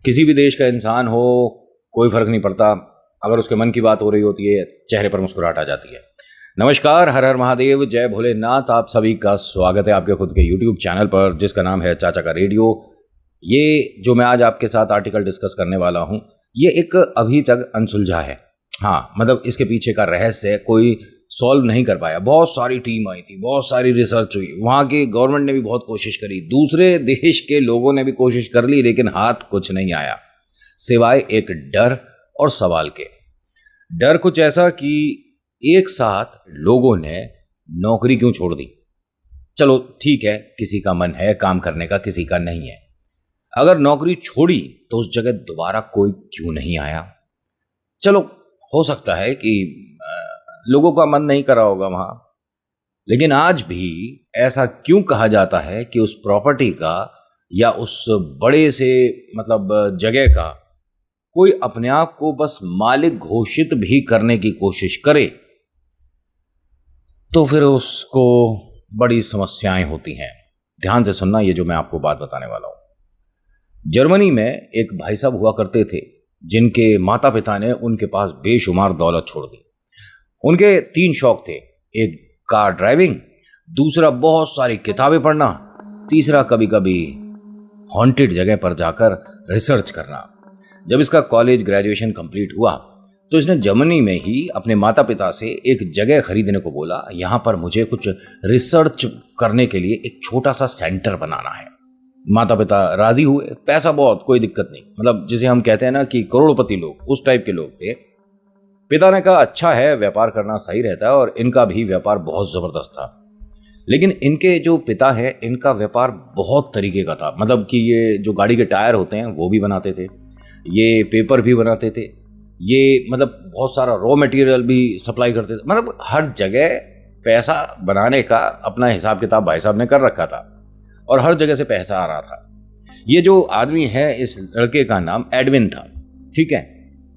किसी भी देश का इंसान हो, कोई फ़र्क नहीं पड़ता, अगर उसके मन की बात हो रही होती है चेहरे पर मुस्कुराहट आ जाती है। नमस्कार, हर हर महादेव, जय भोलेनाथ। आप सभी का स्वागत है आपके खुद के यूट्यूब चैनल पर जिसका नाम है चाचा का रेडियो। ये जो मैं आज आपके साथ आर्टिकल डिस्कस करने वाला हूँ, ये एक अभी तक अनसुलझा है। हाँ, मतलब इसके पीछे का रहस्य कोई सॉल्व नहीं कर पाया। बहुत सारी टीम आई थी, बहुत सारी रिसर्च हुई, वहाँ की गवर्नमेंट ने भी बहुत कोशिश करी, दूसरे देश के लोगों ने भी कोशिश कर ली, लेकिन हाथ कुछ नहीं आया सिवाय एक डर और सवाल के। डर कुछ ऐसा कि एक साथ लोगों ने नौकरी क्यों छोड़ दी। चलो ठीक है, किसी का मन है काम करने का, किसी का नहीं है। अगर नौकरी छोड़ी तो उस जगह दोबारा कोई क्यों नहीं आया। चलो हो सकता है कि लोगों का मन नहीं करा होगा वहां, लेकिन आज भी ऐसा क्यों कहा जाता है कि उस प्रॉपर्टी का या उस बड़े से मतलब जगह का कोई अपने आप को बस मालिक घोषित भी करने की कोशिश करे तो फिर उसको बड़ी समस्याएं होती हैं। ध्यान से सुनना, ये जो मैं आपको बात बताने वाला हूं। जर्मनी में एक भाई साहब हुआ करते थे जिनके माता पिता ने उनके पास बेशुमार दौलत छोड़ दी। उनके 3 शौक थे, एक कार ड्राइविंग, दूसरा बहुत सारी किताबें पढ़ना, तीसरा कभी कभी हॉन्टेड जगह पर जाकर रिसर्च करना। जब इसका कॉलेज ग्रेजुएशन कंप्लीट हुआ तो इसने जर्मनी में ही अपने माता पिता से एक जगह खरीदने को बोला। यहाँ पर मुझे कुछ रिसर्च करने के लिए एक छोटा सा सेंटर बनाना है। माता पिता राजी हुए, पैसा बहुत, कोई दिक्कत नहीं, मतलब जिसे हम कहते हैं ना कि करोड़पति लोग, उस टाइप के लोग थे। पिता ने कहा अच्छा है, व्यापार करना सही रहता है, और इनका भी व्यापार बहुत ज़बरदस्त था। लेकिन इनके जो पिता है, इनका व्यापार बहुत तरीके का था। मतलब कि ये जो गाड़ी के टायर होते हैं वो भी बनाते थे, ये पेपर भी बनाते थे, ये मतलब बहुत सारा रॉ मटेरियल भी सप्लाई करते थे। मतलब हर जगह पैसा बनाने का अपना हिसाब किताब भाई साहब ने कर रखा था और हर जगह से पैसा आ रहा था। ये जो आदमी है, इस लड़के का नाम एडविन था, ठीक है।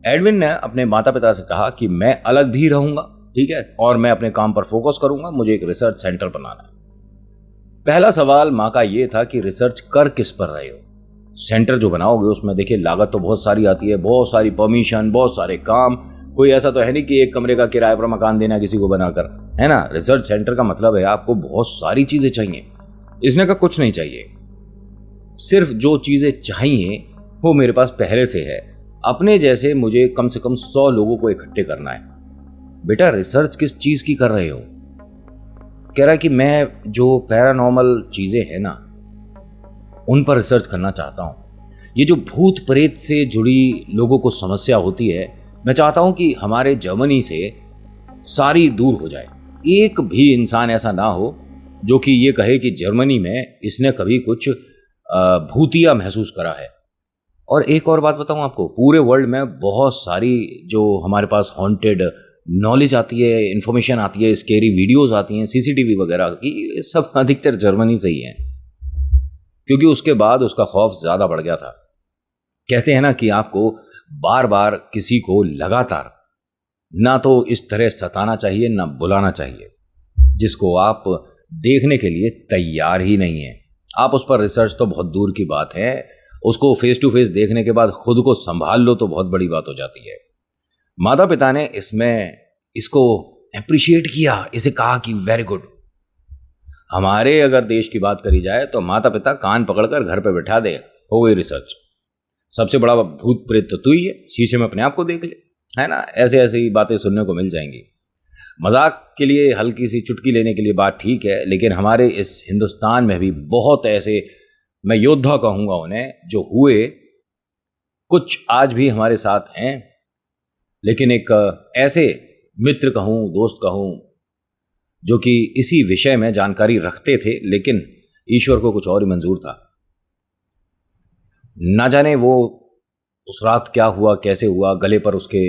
एडविन ने अपने माता पिता से कहा कि मैं अलग भी रहूंगा, ठीक है, और मैं अपने काम पर फोकस करूंगा, मुझे एक रिसर्च सेंटर बनाना है। पहला सवाल माँ का ये था कि रिसर्च कर किस पर रहे हो। सेंटर जो बनाओगे उसमें देखिए लागत तो बहुत सारी आती है, बहुत सारी परमिशन, बहुत सारे काम। कोई ऐसा तो है नहीं कि एक कमरे का किराए पर मकान देना किसी को बनाकर, है ना। रिसर्च सेंटर का मतलब है आपको बहुत सारी चीजें चाहिए। इसने का कुछ नहीं चाहिए, सिर्फ जो चीजें चाहिए वो मेरे पास पहले से है। अपने जैसे मुझे कम से कम 100 लोगों को इकट्ठे करना है। बेटा रिसर्च किस चीज की कर रहे हो। कह रहा है कि मैं जो पैरानॉर्मल चीजें हैं ना उन पर रिसर्च करना चाहता हूं। ये जो भूत प्रेत से जुड़ी लोगों को समस्या होती है, मैं चाहता हूं कि हमारे जर्मनी से सारी दूर हो जाए। एक भी इंसान ऐसा ना हो जो कि ये कहे कि जर्मनी में इसने कभी कुछ भूतिया महसूस करा है। और एक और बात बताऊं आपको, पूरे वर्ल्ड में बहुत सारी जो हमारे पास हॉन्टेड नॉलेज आती है, इंफॉर्मेशन आती है, स्केरी वीडियोस आती हैं, सीसीटीवी वगैरह की, ये सब अधिकतर जर्मनी से ही है, क्योंकि उसके बाद उसका खौफ ज़्यादा बढ़ गया था। कहते हैं ना कि आपको बार बार किसी को लगातार ना तो इस तरह सताना चाहिए ना बुलाना चाहिए जिसको आप देखने के लिए तैयार ही नहीं है। आप उस पर रिसर्च तो बहुत दूर की बात है, उसको फेस टू फेस देखने के बाद खुद को संभाल लो तो बहुत बड़ी बात हो जाती है। माता पिता ने इसको अप्रिशिएट किया, इसे कहा कि वेरी गुड। हमारे अगर देश की बात करी जाए तो माता पिता कान पकड़कर घर पे बैठा दे, हो गई रिसर्च। सबसे बड़ा भूत प्रेत तो तू ही है, शीशे में अपने आप को देख ले, है ना। ऐसे ऐसे ही बातें सुनने को मिल जाएंगी। मजाक के लिए, हल्की सी चुटकी लेने के लिए बात ठीक है, लेकिन हमारे इस हिंदुस्तान में भी बहुत ऐसे, मैं योद्धा कहूंगा उन्हें, जो हुए, कुछ आज भी हमारे साथ हैं। लेकिन एक ऐसे मित्र कहूं, दोस्त कहूं, जो कि इसी विषय में जानकारी रखते थे, लेकिन ईश्वर को कुछ और ही मंजूर था। ना जाने वो उस रात क्या हुआ, कैसे हुआ, गले पर उसके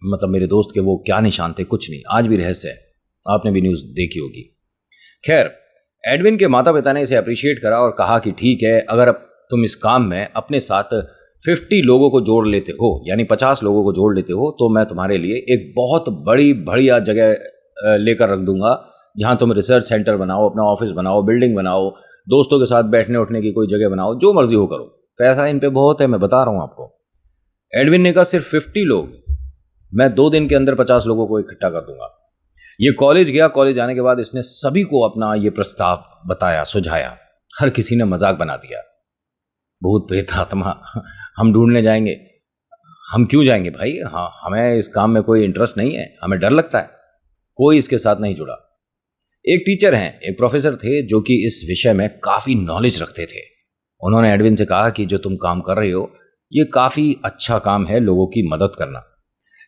मतलब मेरे दोस्त के वो क्या निशान थे, कुछ नहीं, आज भी रहस्य है। आपने भी न्यूज़ देखी होगी। खैर, एडविन के माता पिता ने इसे अप्रिशिएट करा और कहा कि ठीक है, अगर अब तुम इस काम में अपने साथ 50 लोगों को जोड़ लेते हो, यानी 50 लोगों को जोड़ लेते हो, तो मैं तुम्हारे लिए एक बहुत बड़ी बढ़िया जगह लेकर रख दूंगा जहां तुम रिसर्च सेंटर बनाओ, अपना ऑफिस बनाओ, बिल्डिंग बनाओ, दोस्तों के साथ बैठने उठने की कोई जगह बनाओ, जो मर्जी हो करो, पैसा इन पे बहुत है, मैं बता रहा हूं आपको। एडविन ने कहा सिर्फ 50 लोग, मैं 2 दिन के अंदर 50 लोगों को इकट्ठा कर दूंगा। ये कॉलेज गया, कॉलेज आने के बाद इसने सभी को अपना ये प्रस्ताव बताया, सुझाया। हर किसी ने मजाक बना दिया, भूत प्रेत आत्मा हम ढूंढने जाएंगे। हम क्यों जाएंगे भाई, हाँ हमें इस काम में कोई इंटरेस्ट नहीं है, हमें डर लगता है। कोई इसके साथ नहीं जुड़ा। एक टीचर हैं, एक प्रोफेसर थे जो कि इस विषय में काफ़ी नॉलेज रखते थे। उन्होंने एडविन से कहा कि जो तुम काम कर रहे हो ये काफ़ी अच्छा काम है, लोगों की मदद करना,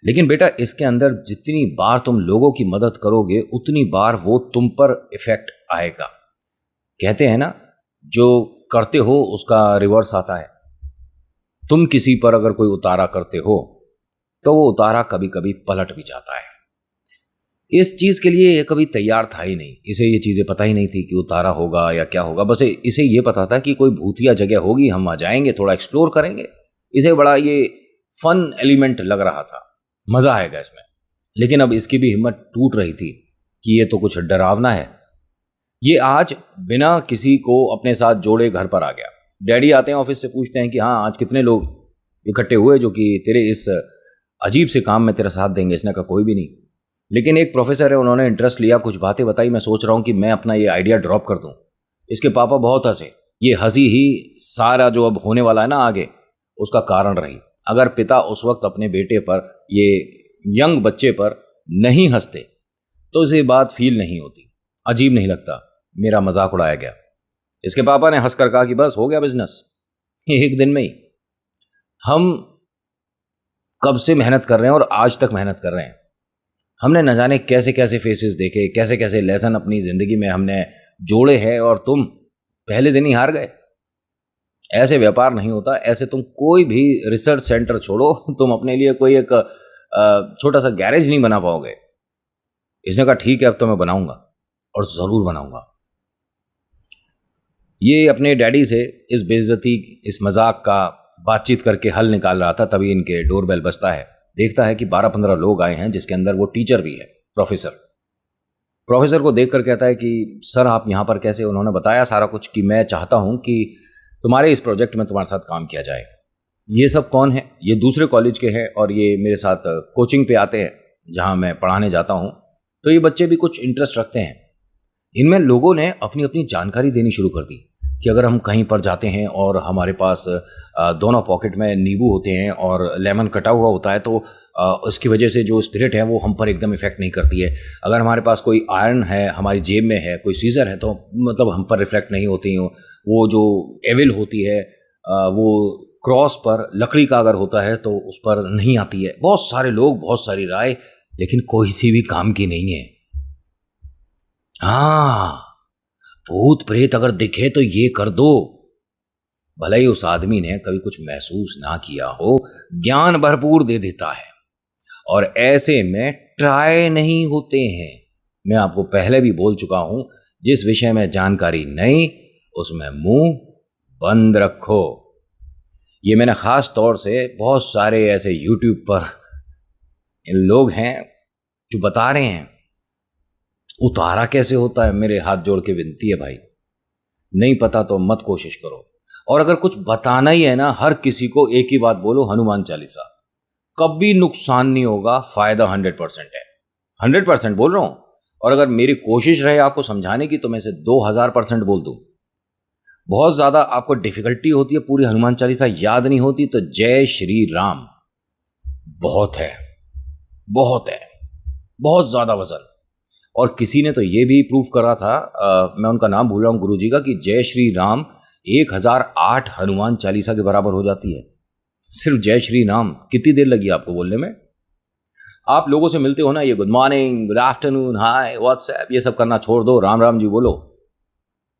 लेकिन बेटा इसके अंदर जितनी बार तुम लोगों की मदद करोगे उतनी बार वो तुम पर इफेक्ट आएगा। कहते हैं ना, जो करते हो उसका रिवर्स आता है। तुम किसी पर अगर कोई उतारा करते हो तो वो उतारा कभी कभी पलट भी जाता है। इस चीज के लिए ये कभी तैयार था ही नहीं, इसे ये चीजें पता ही नहीं थी कि उतारा होगा या क्या होगा। बस इसे ये पता था कि कोई भूतिया जगह होगी, हम वहां जाएंगे, थोड़ा एक्सप्लोर करेंगे। इसे बड़ा ये फन एलिमेंट लग रहा था, मजा आएगा इसमें। लेकिन अब इसकी भी हिम्मत टूट रही थी कि ये तो कुछ डरावना है। ये आज बिना किसी को अपने साथ जोड़े घर पर आ गया। डैडी आते हैं ऑफिस से, पूछते हैं कि हाँ आज कितने लोग इकट्ठे हुए जो कि तेरे इस अजीब से काम में तेरा साथ देंगे। इसने कहा कोई भी नहीं, लेकिन एक प्रोफेसर है, उन्होंने इंटरेस्ट लिया, कुछ बातें बताई, मैं सोच रहा हूँ कि मैं अपना ये आइडिया ड्रॉप कर दूँ। इसके पापा बहुत हंसे। ये हंसी ही सारा जो अब होने वाला है ना आगे, उसका कारण रही। अगर पिता उस वक्त अपने बेटे पर, ये यंग बच्चे पर नहीं हंसते तो इसे बात फील नहीं होती, अजीब नहीं लगता, मेरा मजाक उड़ाया गया। इसके पापा ने हंसकर कहा कि बस हो गया बिजनेस एक दिन में ही। हम कब से मेहनत कर रहे हैं और आज तक मेहनत कर रहे हैं। हमने न जाने कैसे कैसे फेसेस देखे, कैसे कैसे लेसन अपनी जिंदगी में हमने जोड़े हैं, और तुम पहले दिन ही हार गए। ऐसे व्यापार नहीं होता। ऐसे तुम कोई भी रिसर्च सेंटर छोड़ो, तुम अपने लिए कोई एक छोटा सा गैरेज नहीं बना पाओगे। इसने कहा ठीक है अब तो मैं बनाऊंगा, और जरूर बनाऊंगा। ये अपने डैडी से इस बेइज्जती, इस मजाक का बातचीत करके हल निकाल रहा था, तभी इनके डोरबेल बजता है। देखता है कि 12-15 लोग आए हैं, जिसके अंदर वो टीचर भी है, प्रोफेसर। प्रोफेसर को देखकर कहता है कि सर आप यहाँ पर कैसे। उन्होंने बताया सारा कुछ कि मैं चाहता हूँ कि तुम्हारे इस प्रोजेक्ट में तुम्हारे साथ काम किया जाए। ये सब कौन है? ये दूसरे कॉलेज के हैं और ये मेरे साथ कोचिंग पे आते हैं जहाँ मैं पढ़ाने जाता हूँ। तो ये बच्चे भी कुछ इंटरेस्ट रखते हैं। इनमें लोगों ने अपनी अपनी जानकारी देनी शुरू कर दी कि अगर हम कहीं पर जाते हैं और हमारे पास दोनों पॉकेट में नींबू होते हैं और लेमन कटा हुआ होता है तो उसकी वजह से जो स्पिरिट है वो हम पर एकदम इफेक्ट नहीं करती है। अगर हमारे पास कोई आयरन है, हमारी जेब में है, कोई सीजर है, तो मतलब हम पर रिफ्लेक्ट नहीं होती हो। वो जो एविल होती है वो क्रॉस पर लकड़ी का अगर होता है तो उस पर नहीं आती है। बहुत सारे लोग, बहुत सारी राय, लेकिन कोई सी भी काम की नहीं है। हाँ, भूत प्रेत अगर दिखे तो ये कर दो। भले ही उस आदमी ने कभी कुछ महसूस ना किया हो, ज्ञान भरपूर दे देता है, और ऐसे में ट्राई नहीं होते हैं। मैं आपको पहले भी बोल चुका हूं, जिस विषय में जानकारी नहीं उसमें मुंह बंद रखो। ये मैंने खास तौर से बहुत सारे ऐसे यूट्यूब पर लोग हैं जो बता रहे हैं उतारा कैसे होता है। मेरे हाथ जोड़ के विनती है भाई, नहीं पता तो मत कोशिश करो। और अगर कुछ बताना ही है ना, हर किसी को एक ही बात बोलो, हनुमान चालीसा। कभी नुकसान नहीं होगा, फायदा 100% है। 100% बोल रहा हूं। और अगर मेरी कोशिश रहे आपको समझाने की तो मैं इसे 2000% बोल दूं। बहुत ज्यादा आपको डिफिकल्टी होती है, पूरी हनुमान चालीसा याद नहीं होती, तो जय श्री राम बहुत है, बहुत है, बहुत ज्यादा वजन। और किसी ने तो ये भी प्रूफ करा था, मैं उनका नाम भूल रहा हूं, गुरु जी का, कि जय श्री राम 1008 हनुमान चालीसा के बराबर हो जाती है। सिर्फ जय श्री राम। कितनी देर लगी आपको बोलने में? आप लोगों से मिलते हो ना, ये गुड मॉर्निंग, गुड आफ्टरनून, हाय, व्हाट्सएप, ये सब करना छोड़ दो, राम राम जी बोलो।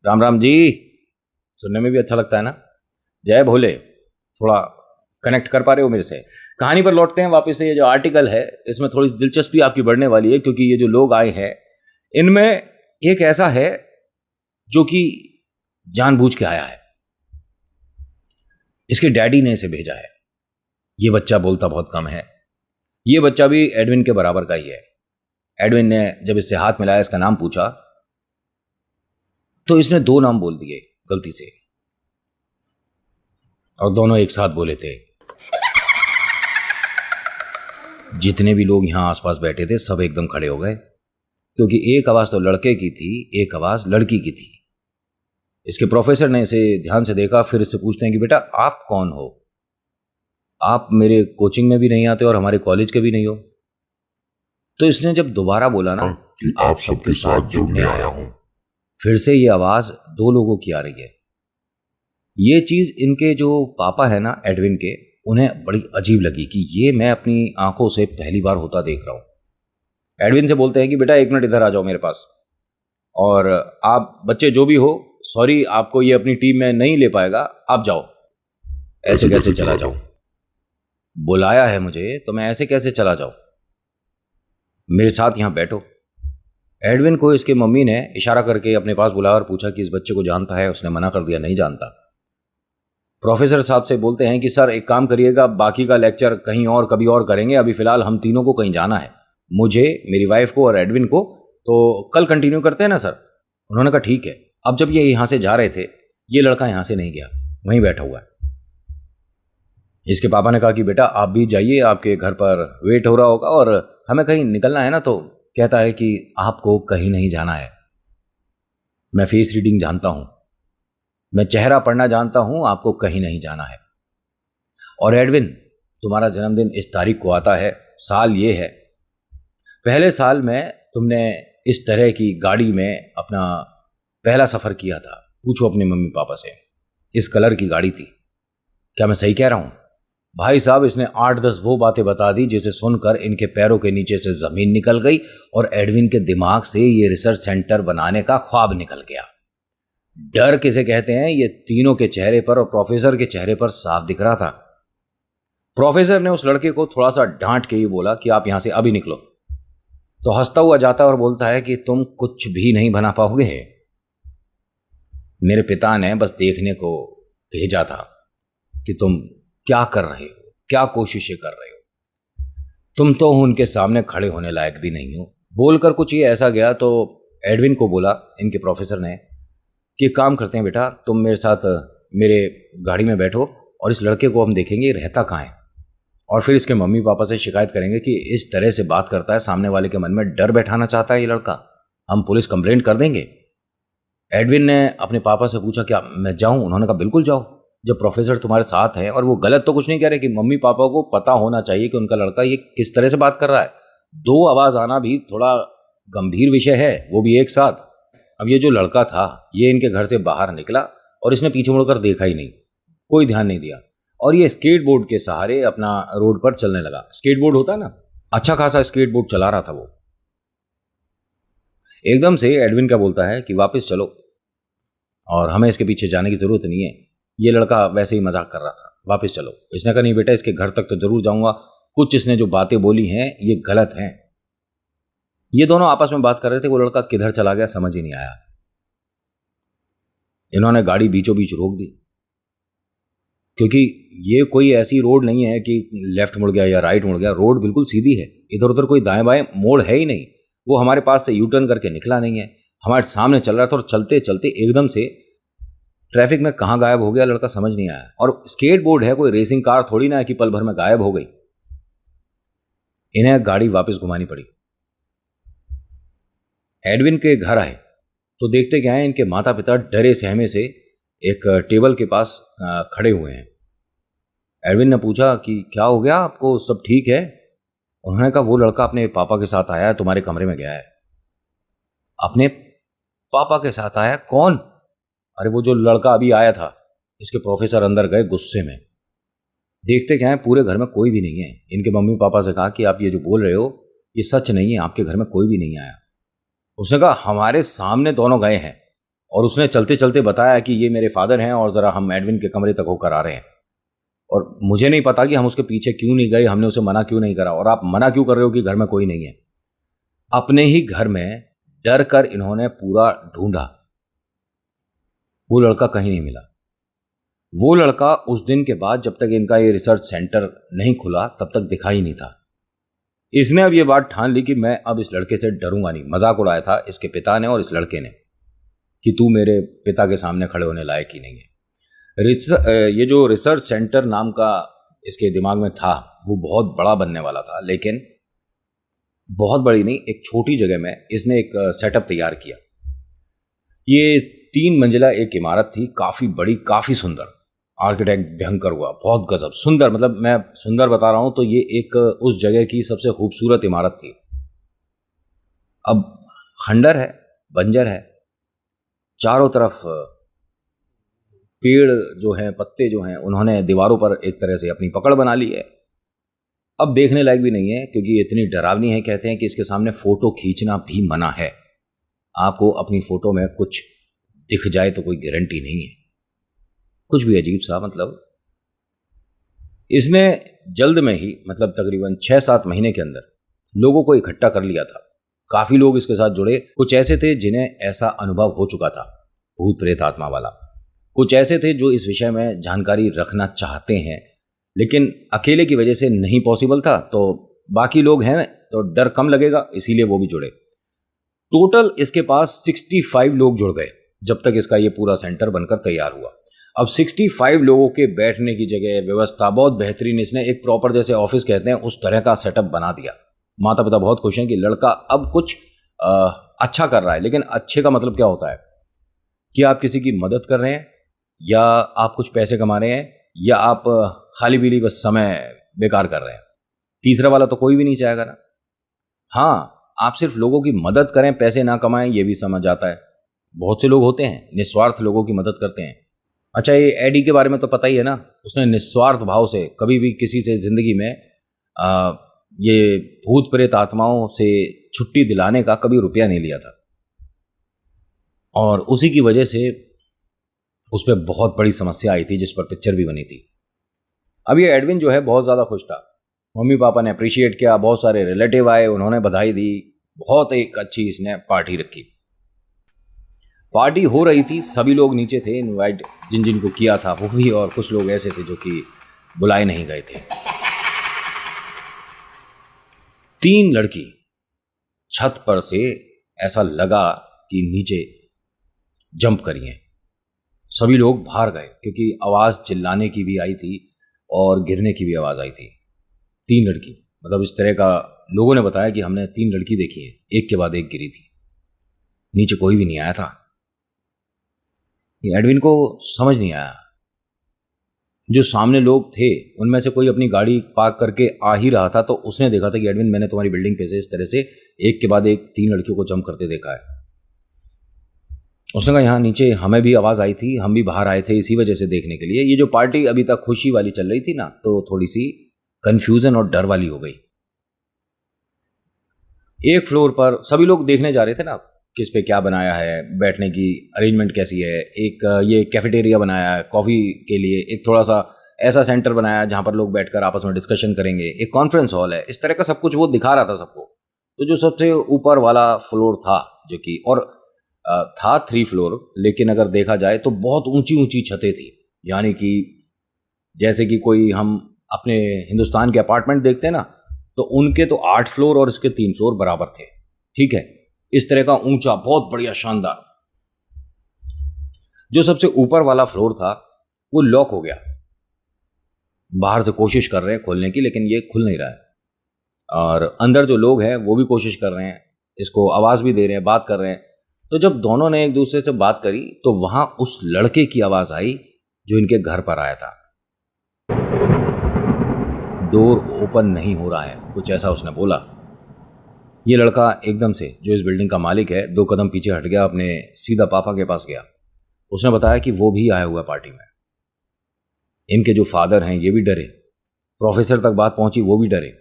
राम राम जी सुनने में भी अच्छा लगता है ना। जय भोले। थोड़ा कनेक्ट कर पा रहे हो मेरे से? कहानी पर लौटते हैं वापस से। ये जो आर्टिकल है इसमें थोड़ी दिलचस्पी आपकी बढ़ने वाली है, क्योंकि ये जो लोग आए हैं इनमें एक ऐसा है जो कि जानबूझ के आया है। इसके डैडी ने इसे भेजा है। ये बच्चा बोलता बहुत कम है। ये बच्चा भी एडविन के बराबर का ही है। एडविन ने जब इससे हाथ मिलाया, इसका नाम पूछा, तो इसने 2 नाम बोल दिए गलती से। और दोनों एक साथ बोले थे। जितने भी लोग यहां आसपास बैठे थे सब एकदम खड़े हो गए, क्योंकि एक आवाज तो लड़के की थी, एक आवाज लड़की की थी। इसके प्रोफेसर ने इसे ध्यान से देखा, फिर इससे पूछते हैं कि बेटा आप कौन हो? आप मेरे कोचिंग में भी नहीं आते और हमारे कॉलेज के भी नहीं हो। तो इसने जब दोबारा बोला ना कि आप सबके साथ जुड़ने आया हूं, फिर से ये आवाज दो लोगों की आ रही है। ये चीज इनके जो पापा है ना एडविन के, उन्हें बड़ी अजीब लगी कि ये मैं अपनी आंखों से पहली बार होता देख रहा हूं। एडविन से बोलते हैं कि बेटा 1 मिनट इधर आ जाओ मेरे पास, और आप बच्चे जो भी हो, सॉरी आपको ये अपनी टीम में नहीं ले पाएगा, आप जाओ। ऐसे कैसे चला जाऊं? बुलाया है मुझे तो मैं ऐसे कैसे चला जाऊं? मेरे साथ यहां बैठो। एडविन को इसके मम्मी ने इशारा करके अपने पास बुलाया और पूछा कि इस बच्चे को जानता है? उसने मना कर दिया, नहीं जानता। प्रोफेसर साहब से बोलते हैं कि सर एक काम करिएगा, बाकी का लेक्चर कहीं और कभी और करेंगे, अभी फिलहाल हम तीनों को कहीं जाना है, मुझे, मेरी वाइफ को और एडविन को, तो कल कंटिन्यू करते हैं ना सर? उन्होंने कहा ठीक है। अब जब ये यहाँ से जा रहे थे, ये लड़का यहाँ से नहीं गया, वहीं बैठा हुआ है। इसके पापा ने कहा कि बेटा आप भी जाइए, आपके घर पर वेट हो रहा होगा और हमें कहीं निकलना है ना। तो कहता है कि आपको कहीं नहीं जाना है, मैं फेस रीडिंग जानता हूं, मैं चेहरा पढ़ना जानता हूं, आपको कहीं नहीं जाना है। और एडविन तुम्हारा जन्मदिन इस तारीख को आता है, साल ये है, पहले साल में तुमने इस तरह की गाड़ी में अपना पहला सफर किया था, पूछो अपने मम्मी पापा से, इस कलर की गाड़ी थी। क्या मैं सही कह रहा हूं? भाई साहब इसने 8-10 वो बातें बता दी जिसे सुनकर इनके पैरों के नीचे से जमीन निकल गई और एडविन के दिमाग से ये रिसर्च सेंटर बनाने का ख्वाब निकल गया। डर किसे कहते हैं, ये तीनों के चेहरे पर और प्रोफेसर के चेहरे पर साफ दिख रहा था। प्रोफेसर ने उस लड़के को थोड़ा सा डांट के ही बोला कि आप यहां से अभी निकलो। तो हंसता हुआ जाता है और बोलता है कि तुम कुछ भी नहीं बना पाओगे, मेरे पिता ने बस देखने को भेजा था कि तुम क्या कर रहे हो, क्या कोशिशें कर रहे हो, तुम तो उनके सामने खड़े होने लायक भी नहीं हो। बोलकर कुछ ये ऐसा गया तो एडविन को बोला इनके प्रोफेसर ने कि काम करते हैं बेटा, तुम मेरे साथ मेरे गाड़ी में बैठो और इस लड़के को हम देखेंगे रहता कहाँ है, और फिर इसके मम्मी पापा से शिकायत करेंगे कि इस तरह से बात करता है, सामने वाले के मन में डर बैठाना चाहता है ये लड़का, हम पुलिस कंप्लेंट कर देंगे। एडविन ने अपने पापा से पूछा क्या मैं जाऊं? उन्होंने कहा बिल्कुल जाओ, जब प्रोफेसर तुम्हारे साथ हैं और वो गलत तो कुछ नहीं कह रहे, कि मम्मी पापा को पता होना चाहिए कि उनका लड़का ये किस तरह से बात कर रहा है। 2 आवाज आना भी थोड़ा गंभीर विषय है, वो भी एक साथ। अब ये जो लड़का था ये इनके घर से बाहर निकला और इसने पीछे मुड़कर देखा ही नहीं, कोई ध्यान नहीं दिया, और ये स्केट बोर्ड के सहारे अपना रोड पर चलने लगा। स्केट बोर्ड होता है ना, अच्छा खासा स्केट बोर्ड चला रहा था वो। एकदम से एडविन क्या बोलता है कि वापस चलो और हमें इसके पीछे जाने की जरूरत नहीं है, ये लड़का वैसे ही मजाक कर रहा था, वापस चलो। इसने कहा नहीं बेटा, इसके घर तक तो जरूर जाऊंगा, कुछ इसने जो बातें बोली हैं ये गलत हैं। ये दोनों आपस में बात कर रहे थे, वो लड़का किधर चला गया समझ ही नहीं आया। इन्होंने गाड़ी बीचों बीच रोक दी, क्योंकि ये कोई ऐसी रोड नहीं है कि लेफ्ट मुड़ गया या राइट मुड़ गया, रोड बिल्कुल सीधी है, इधर उधर कोई दाएं बाएं मोड़ है ही नहीं। वो हमारे पास से यू टर्न करके निकला नहीं है, हमारे सामने चल रहा था और चलते चलते एकदम से ट्रैफिक में कहाँ गायब हो गया लड़का समझ नहीं आया। और स्केट बोर्ड है, कोई रेसिंग कार थोड़ी ना है कि पल भर में गायब हो गई। इन्हें गाड़ी वापस घुमानी पड़ी। एडविन के घर आए तो देखते क्या है, इनके माता पिता डरे सहमे से एक टेबल के पास खड़े हुए हैं। एडविन ने पूछा कि क्या हो गया आपको, सब ठीक है? उन्होंने कहा वो लड़का अपने पापा के साथ आया है, तुम्हारे कमरे में गया है। अपने पापा के साथ आया? कौन? अरे वो जो लड़का अभी आया था। इसके प्रोफेसर अंदर गए गुस्से में। देखते क्या है, पूरे घर में कोई भी नहीं है। इनके मम्मी पापा से कहा कि आप ये जो बोल रहे हो ये सच नहीं है, आपके घर में कोई भी नहीं आया। उसने कहा हमारे सामने दोनों गए हैं और उसने चलते चलते बताया कि ये मेरे फादर हैं और ज़रा हम एडविन के कमरे तक होकर आ रहे हैं, और मुझे नहीं पता कि हम उसके पीछे क्यों नहीं गए, हमने उसे मना क्यों नहीं करा, और आप मना क्यों कर रहे हो कि घर में कोई नहीं है। अपने ही घर में डर कर इन्होंने पूरा ढूंढा, वो लड़का कहीं नहीं मिला। वो लड़का उस दिन के बाद जब तक इनका ये रिसर्च सेंटर नहीं खुला तब तक दिखा ही नहीं था। इसने अब ये बात ठान ली कि मैं अब इस लड़के से डरूंगा नहीं। मजाक उड़ाया था इसके पिता ने और इस लड़के ने कि तू मेरे पिता के सामने खड़े होने लायक ही नहीं है। ये जो रिसर्च सेंटर नाम का इसके दिमाग में था वो बहुत बड़ा बनने वाला था, लेकिन बहुत बड़ी नहीं, एक छोटी जगह में इसने एक सेटअप तैयार किया। ये 3 मंजिला एक इमारत थी, काफ़ी बड़ी, काफ़ी सुंदर। आर्किटेक्ट भयंकर हुआ, बहुत गजब सुंदर, मतलब मैं सुंदर बता रहा हूँ तो ये एक उस जगह की सबसे खूबसूरत इमारत थी। अब खंडर है, बंजर है, चारों तरफ पेड़ जो हैं, पत्ते जो हैं, उन्होंने दीवारों पर एक तरह से अपनी पकड़ बना ली है। अब देखने लायक भी नहीं है क्योंकि ये इतनी डरावनी है, कहते हैं कि इसके सामने फ़ोटो खींचना भी मना है। आपको अपनी फ़ोटो में कुछ दिख जाए तो कोई गारंटी नहीं है। कुछ भी अजीब सा, मतलब इसने जल्द में ही, मतलब तकरीबन 6-7 महीने के अंदर लोगों को इकट्ठा कर लिया था। काफ़ी लोग इसके साथ जुड़े। कुछ ऐसे थे जिन्हें ऐसा अनुभव हो चुका था, भूत प्रेत आत्मा वाला। कुछ ऐसे थे जो इस विषय में जानकारी रखना चाहते हैं लेकिन अकेले की वजह से नहीं पॉसिबल था, तो बाकी लोग हैं तो डर कम लगेगा, इसीलिए वो भी जुड़े। टोटल इसके पास 65 लोग जुड़ गए जब तक इसका ये पूरा सेंटर बनकर तैयार हुआ। अब 65 लोगों के बैठने की जगह, व्यवस्था बहुत बेहतरीन, इसने एक प्रॉपर, जैसे ऑफिस कहते हैं, उस तरह का सेटअप बना दिया। माता पिता बहुत खुश हैं कि लड़का अब कुछ अच्छा कर रहा है। लेकिन अच्छे का मतलब क्या होता है कि आप किसी की मदद कर रहे हैं, या आप कुछ पैसे कमा रहे हैं, या आप खाली पीली बस समय बेकार कर रहे हैं। तीसरा वाला तो कोई भी नहीं चाहेगा ना। हाँ, आप सिर्फ लोगों की मदद करें, पैसे ना कमाएं, ये भी समझ आता है। बहुत से लोग होते हैं निस्वार्थ लोगों की मदद करते हैं। अच्छा, ये एडी के बारे में तो पता ही है ना, उसने निस्वार्थ भाव से कभी भी किसी से ज़िंदगी में ये भूत प्रेत आत्माओं से छुट्टी दिलाने का कभी रुपया नहीं लिया था, और उसी की वजह से उस पर बहुत बड़ी समस्या आई थी जिस पर पिक्चर भी बनी थी। अब ये एडविन जो है बहुत ज़्यादा खुश था। मम्मी पापा ने अप्रिशिएट किया, बहुत सारे रिलेटिव आए, उन्होंने बधाई दी, बहुत एक अच्छी इसने पार्टी रखी। पार्टी हो रही थी, सभी लोग नीचे थे, इनवाइट जिन जिन को किया था वो भी, और कुछ लोग ऐसे थे जो कि बुलाए नहीं गए थे। 3 लड़की छत पर से ऐसा लगा कि नीचे जंप करी हैं। सभी लोग बाहर गए क्योंकि आवाज़ चिल्लाने की भी आई थी और गिरने की भी आवाज़ आई थी। 3 लड़की, मतलब इस तरह का लोगों ने बताया कि हमने 3 लड़की देखी है, एक के बाद एक गिरी थी। नीचे कोई भी नहीं आया था। ये एडविन को समझ नहीं आया। जो सामने लोग थे उनमें से कोई अपनी गाड़ी पार्क करके आ ही रहा था, तो उसने देखा था कि एडविन, मैंने तुम्हारी बिल्डिंग पे से इस तरह से एक के बाद एक 3 लड़कियों को जंप करते देखा है। उसने कहा यहाँ नीचे हमें भी आवाज़ आई थी, हम भी बाहर आए थे इसी वजह से देखने के लिए। ये जो पार्टी अभी तक खुशी वाली चल रही थी ना, तो थोड़ी सी कंफ्यूजन और डर वाली हो गई। एक फ्लोर पर सभी लोग देखने जा रहे थे ना, किस पे क्या बनाया है, बैठने की अरेंजमेंट कैसी है। एक ये कैफेटेरिया बनाया है कॉफ़ी के लिए, एक थोड़ा सा ऐसा सेंटर बनाया है जहाँ पर लोग बैठकर आपस में डिस्कशन करेंगे, एक कॉन्फ्रेंस हॉल है, इस तरह का सब कुछ वो दिखा रहा था सबको। तो जो सबसे ऊपर वाला फ्लोर था, जो कि और था 3 फ्लोर, लेकिन अगर देखा जाए तो बहुत ऊंची ऊंची छतें थी, यानी कि जैसे कि कोई हम अपने हिंदुस्तान के अपार्टमेंट देखते हैं ना, तो उनके तो 8 फ्लोर और इसके 3 फ्लोर बराबर थे। ठीक है, इस तरह का ऊंचा, बहुत बढ़िया, शानदार। जो सबसे ऊपर वाला फ्लोर था वो लॉक हो गया। बाहर से कोशिश कर रहे हैं खोलने की, लेकिन ये खुल नहीं रहा है। और अंदर जो लोग हैं वो भी कोशिश कर रहे हैं, इसको आवाज़ भी दे रहे हैं, बात कर रहे हैं। तो जब दोनों ने एक दूसरे से बात करी तो वहां उस लड़के की आवाज़ आई जो इनके घर पर आया था। डोर ओपन नहीं हो रहा है, कुछ ऐसा उसने बोला। ये लड़का एकदम से, जो इस बिल्डिंग का मालिक है, 2 कदम पीछे हट गया, अपने सीधा पापा के पास गया। उसने बताया कि वो भी आया हुआ पार्टी में। इनके जो फादर हैं ये भी डरे, प्रोफेसर तक बात पहुंची, वो भी डरे।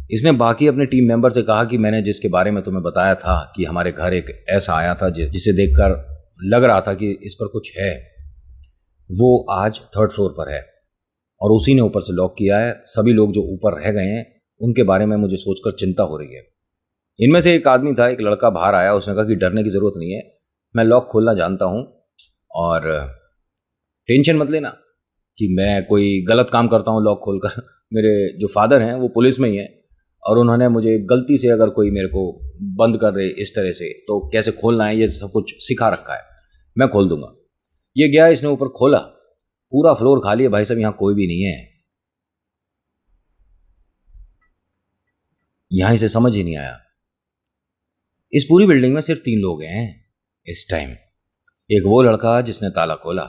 इसने बाकी अपने टीम मेंबर से कहा कि मैंने जिसके बारे में तुम्हें बताया था कि हमारे घर एक ऐसा आया था जिसे देखकर लग रहा था कि इस पर कुछ है, वो आज 3rd फ्लोर पर है और उसी ने ऊपर से लॉक किया है। सभी लोग जो ऊपर रह गए हैं उनके बारे में मुझे सोचकर चिंता हो रही है। इनमें से एक आदमी था, एक लड़का बाहर आया, उसने कहा कि डरने की ज़रूरत नहीं है, मैं लॉक खोलना जानता हूँ और टेंशन मत लेना कि मैं कोई गलत काम करता हूँ लॉक खोलकर। मेरे जो फादर हैं वो पुलिस में ही हैं और उन्होंने मुझे गलती से अगर कोई मेरे को बंद कर दे इस तरह से तो कैसे खोलना है ये सब कुछ सिखा रखा है, मैं खोल दूंगा। ये गया, इसने ऊपर खोला, पूरा फ्लोर खाली है भाई साहब, यहां कोई भी नहीं है। यहां इसे समझ ही नहीं आया। इस पूरी बिल्डिंग में सिर्फ 3 लोग हैं इस टाइम। एक वो लड़का जिसने ताला खोला,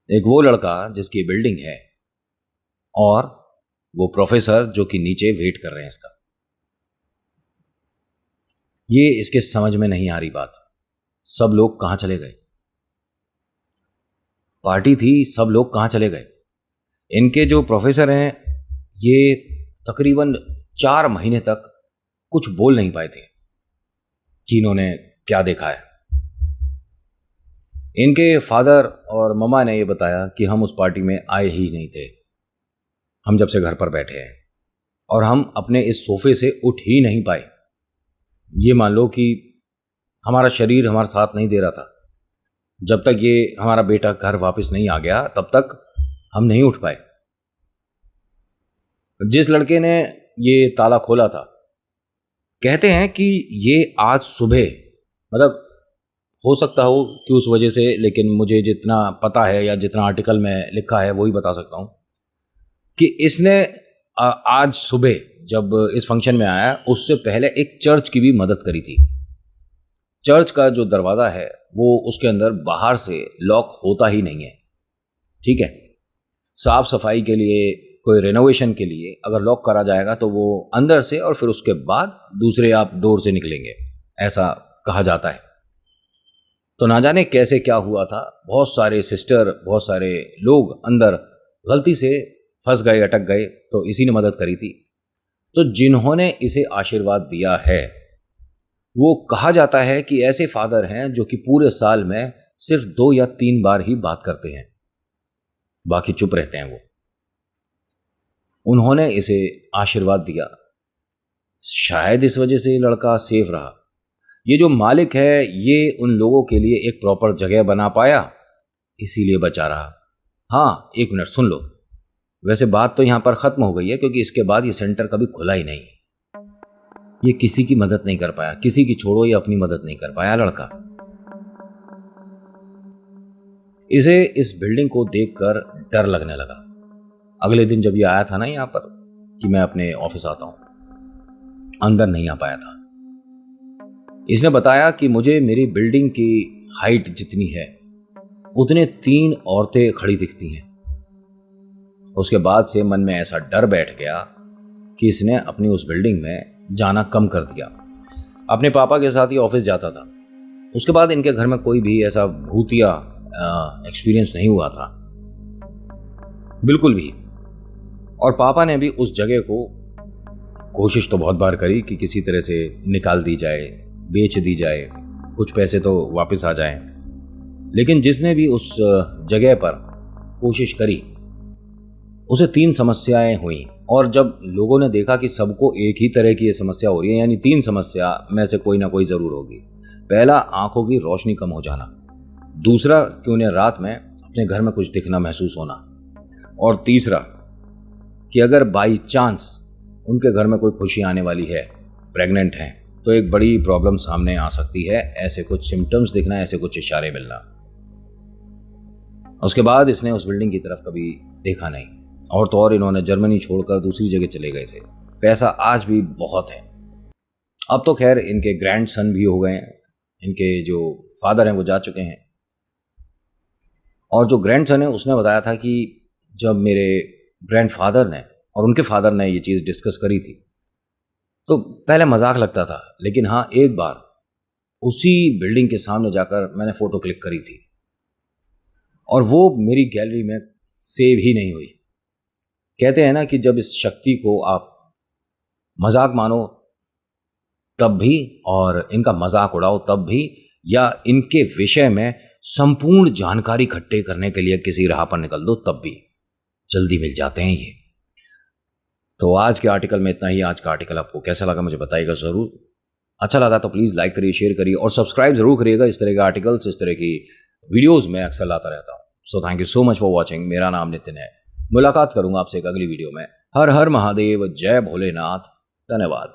एक वो लड़का जिसकी बिल्डिंग है, और वो प्रोफेसर जो कि नीचे वेट कर रहे हैं इसका। ये इसके समझ में नहीं आ रही बात। सब लोग कहां चले गए? पार्टी थी, सब लोग कहां चले गए? इनके जो प्रोफेसर हैं ये तकरीबन 4 महीने तक कुछ बोल नहीं पाए थे कि इन्होंने क्या देखा है। इनके फादर और ममा ने ये बताया कि हम उस पार्टी में आए ही नहीं थे। हम जब से घर पर बैठे हैं और हम अपने इस सोफे से उठ ही नहीं पाए। ये मान लो कि हमारा शरीर हमारा साथ नहीं दे रहा था। जब तक ये हमारा बेटा घर वापस नहीं आ गया तब तक हम नहीं उठ पाए। जिस लड़के ने ये ताला खोला था, कहते हैं कि ये आज सुबह, मतलब हो सकता हो कि उस वजह से, लेकिन मुझे जितना पता है या जितना आर्टिकल में लिखा है वही बता सकता हूं कि इसने आज सुबह जब इस फंक्शन में आया उससे पहले एक चर्च की भी मदद करी थी। चर्च का जो दरवाज़ा है वो उसके अंदर बाहर से लॉक होता ही नहीं है, ठीक है। साफ सफाई के लिए, कोई रेनोवेशन के लिए अगर लॉक करा जाएगा तो वो अंदर से और फिर उसके बाद दूसरे आप डोर से निकलेंगे, ऐसा कहा जाता है। तो ना जाने कैसे क्या हुआ था, बहुत सारे सिस्टर, बहुत सारे लोग अंदर गलती से फंस गए, अटक गए, तो इसी ने मदद करी थी। तो जिन्होंने इसे आशीर्वाद दिया है वो कहा जाता है कि ऐसे फादर हैं जो कि पूरे साल में सिर्फ 2 या 3 बार ही बात करते हैं, बाकी चुप रहते हैं। वो उन्होंने इसे आशीर्वाद दिया। शायद इस वजह से लड़का सेफ रहा। ये जो मालिक है ये उन लोगों के लिए एक प्रॉपर जगह बना पाया, इसीलिए बचा रहा। हाँ, 1 मिनट सुन लो। वैसे बात तो यहां पर खत्म हो गई है क्योंकि इसके बाद ये सेंटर कभी खुला ही नहीं। ये किसी की मदद नहीं कर पाया, किसी की छोड़ो, ये अपनी मदद नहीं कर पाया लड़का। इसे इस बिल्डिंग को देखकर डर लगने लगा। अगले दिन जब ये आया था ना यहाँ पर कि मैं अपने ऑफिस आता हूं, अंदर नहीं आ पाया था। इसने बताया कि मुझे मेरी बिल्डिंग की हाइट जितनी है उतने 3 औरतें खड़ी दिखती हैं। उसके बाद से मन में ऐसा डर बैठ गया कि इसने अपनी उस बिल्डिंग में जाना कम कर दिया। अपने पापा के साथ ही ऑफिस जाता था। उसके बाद इनके घर में कोई भी ऐसा भूतिया एक्सपीरियंस नहीं हुआ था, बिल्कुल भी। और पापा ने भी उस जगह को कोशिश तो बहुत बार करी कि किसी तरह से निकाल दी जाए, बेच दी जाए, कुछ पैसे तो वापस आ जाएं। लेकिन जिसने भी उस जगह पर कोशिश करी उसे 3 समस्याएं हुई। और जब लोगों ने देखा कि सबको एक ही तरह की ये समस्या हो रही है, यानी 3 समस्या में से कोई ना कोई ज़रूर होगी। पहला, आंखों की रोशनी कम हो जाना। दूसरा, कि उन्हें रात में अपने घर में कुछ दिखना महसूस होना। और तीसरा, कि अगर बाई चांस उनके घर में कोई खुशी आने वाली है, प्रेग्नेंट हैं, तो एक बड़ी प्रॉब्लम सामने आ सकती है। ऐसे कुछ सिम्टम्स दिखना, ऐसे कुछ इशारे मिलना। उसके बाद इसने उस बिल्डिंग की तरफ कभी देखा नहीं। और तो और इन्होंने जर्मनी छोड़कर दूसरी जगह चले गए थे। पैसा आज भी बहुत है। अब तो खैर इनके ग्रैंडसन भी हो गए हैं, इनके जो फादर हैं वो जा चुके हैं। और जो ग्रैंडसन है उसने बताया था कि जब मेरे ग्रैंडफादर ने और उनके फादर ने ये चीज़ डिस्कस करी थी तो पहले मजाक लगता था, लेकिन हाँ, एक बार उसी बिल्डिंग के सामने जाकर मैंने फ़ोटो क्लिक करी थी और वो मेरी गैलरी में सेव ही नहीं हुई। कहते हैं ना कि जब इस शक्ति को आप मजाक मानो तब भी और इनका मजाक उड़ाओ तब भी, या इनके विषय में संपूर्ण जानकारी इकट्ठे करने के लिए किसी राह पर निकल दो तब भी जल्दी मिल जाते हैं ये। तो आज के आर्टिकल में इतना ही। आज का आर्टिकल आपको कैसा लगा मुझे बताइएगा ज़रूर। अच्छा लगा तो प्लीज़ लाइक करिए, शेयर करिए और सब्सक्राइब ज़रूर करिएगा। इस तरह के आर्टिकल्स, इस तरह की वीडियोज़ मैं अक्सर लाता रहता हूँ। So thank you so much for watching. मेरा नाम नितिन है। मुलाकात करूंगा आपसे एक अगली वीडियो में। हर हर महादेव, जय भोलेनाथ, धन्यवाद।